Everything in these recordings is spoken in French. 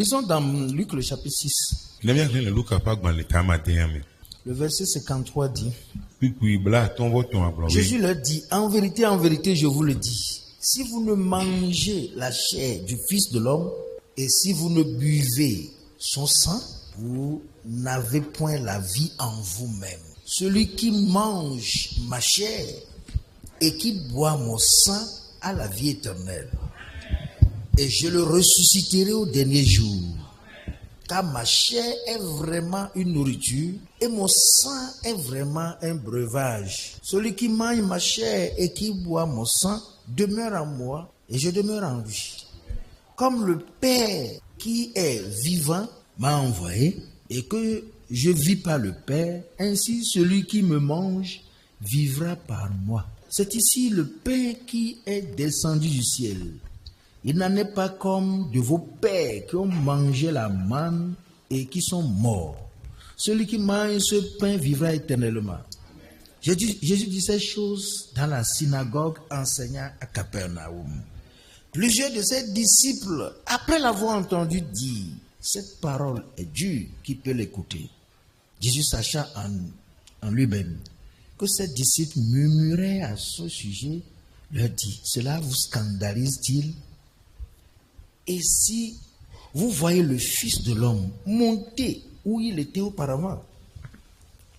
Lisons dans Luc le chapitre 6. Le Le verset 53 dit, Jésus Jésus leur dit, en vérité, je vous le dis, si vous ne mangez la chair du Fils de l'homme et si vous ne buvez son sang, vous n'avez point la vie en vous-même. Celui qui mange ma chair et qui boit mon sang a la vie éternelle. Et je le ressusciterai au dernier jour. Car ma chair est vraiment une nourriture et mon sang est vraiment un breuvage. Celui qui mange ma chair et qui boit mon sang demeure en moi et je demeure en lui. Comme le Père qui est vivant m'a envoyé et que je vis par le Père, ainsi celui qui me mange vivra par moi. C'est ici le Père qui est descendu du ciel. Il n'en est pas comme de vos pères qui ont mangé la manne et qui sont morts. Celui qui mange ce pain vivra éternellement. Jésus dit ces choses dans la synagogue enseignant à Capernaum. Plusieurs de ses disciples, après l'avoir entendu dire, cette parole est dure, qui peut l'écouter? Jésus sachant en lui-même que ses disciples murmuraient à ce sujet, leur dit, cela vous scandalise-t-il? Et si vous voyez le Fils de l'homme monter où il était auparavant,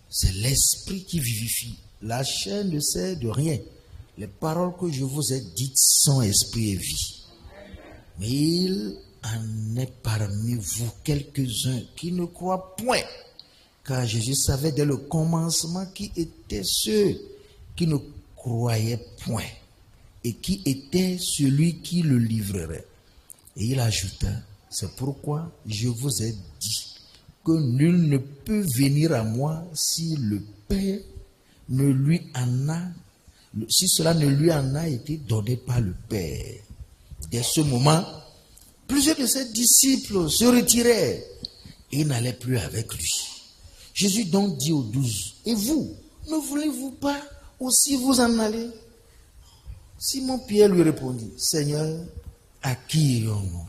c'est l'esprit qui vivifie. La chair ne sert de rien. Les paroles que je vous ai dites sont esprit et vie. Mais il en est parmi vous quelques-uns qui ne croient point. Car Jésus savait dès le commencement qui étaient ceux qui ne croyaient point et qui était celui qui le livrerait. Et il ajouta, c'est pourquoi je vous ai dit que nul ne peut venir à moi si le Père ne lui en a, si cela ne lui en a été donné par le Père. Dès ce moment, plusieurs de ses disciples se retirèrent et n'allaient plus avec lui. Jésus donc dit aux 12, et vous, ne voulez-vous pas aussi vous en aller? Simon-Pierre lui répondit, Seigneur, à qui irons-nous?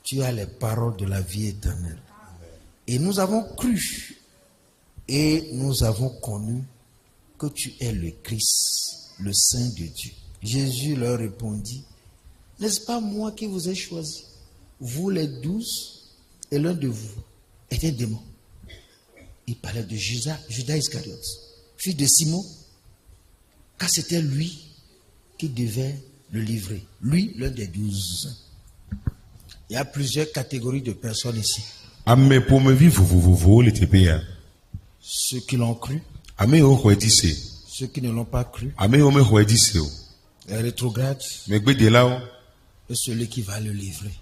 Tu as les paroles de la vie éternelle. Et nous avons cru et nous avons connu que tu es le Christ, le Saint de Dieu. Jésus leur répondit, n'est-ce pas moi qui vous ai choisi? Vous les 12 et l'un de vous est un démon. Il parlait de Judas Iscariote, fils de Simon, car c'était lui qui devait le livrer. Lui, l'un des 12. Il y a plusieurs catégories de personnes ici. Ceux qui l'ont cru. Ceux qui ne l'ont pas cru. Les rétrogrades. Et celui qui va le livrer.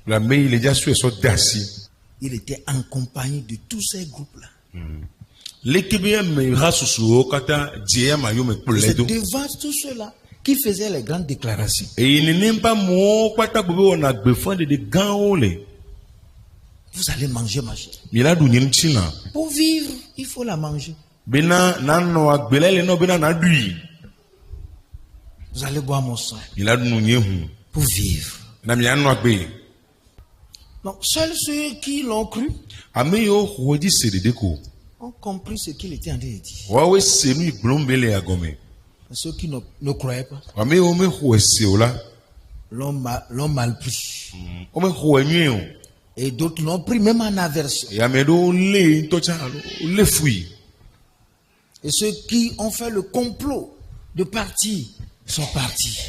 Il était en compagnie de tous ces groupes-là. C'est devant tout cela qui faisait les grandes déclarations. Vous allez manger ma chair. Pour vivre, il faut la manger. Vous allez boire mon sang. Pour vivre. Donc, seuls ceux qui l'ont cru ont compris ce qu'il était en train de dire. Ceux qui ne croyaient pas l'ont mal pris. Et d'autres l'ont pris même en aversion. Et ceux qui ont fait le complot de partir sont partis.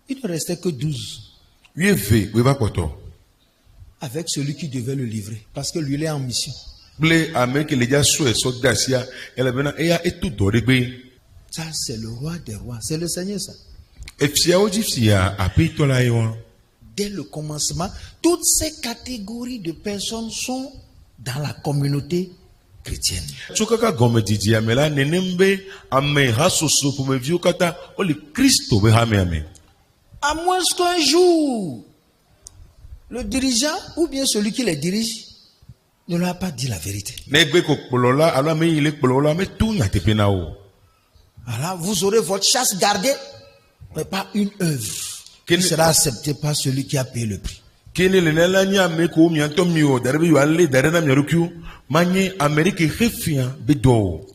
Il ne restait que 12. Avec celui qui devait le livrer. Parce que lui, il est en mission. Ça, c'est le roi des rois. C'est le Seigneur, ça. Dès le commencement, toutes ces catégories de personnes sont dans la communauté chrétienne. À moins qu'un jour, le dirigeant ou bien celui qui les dirige ne leur a pas dit la vérité. Alors, vous aurez votre chasse gardée, mais pas une œuvre. qui sera accepté par celui qui a payé le prix. Kene le nela nya me ko mi anto mi o darbe yo alle darena mi ruku manye Amerique refia bedo.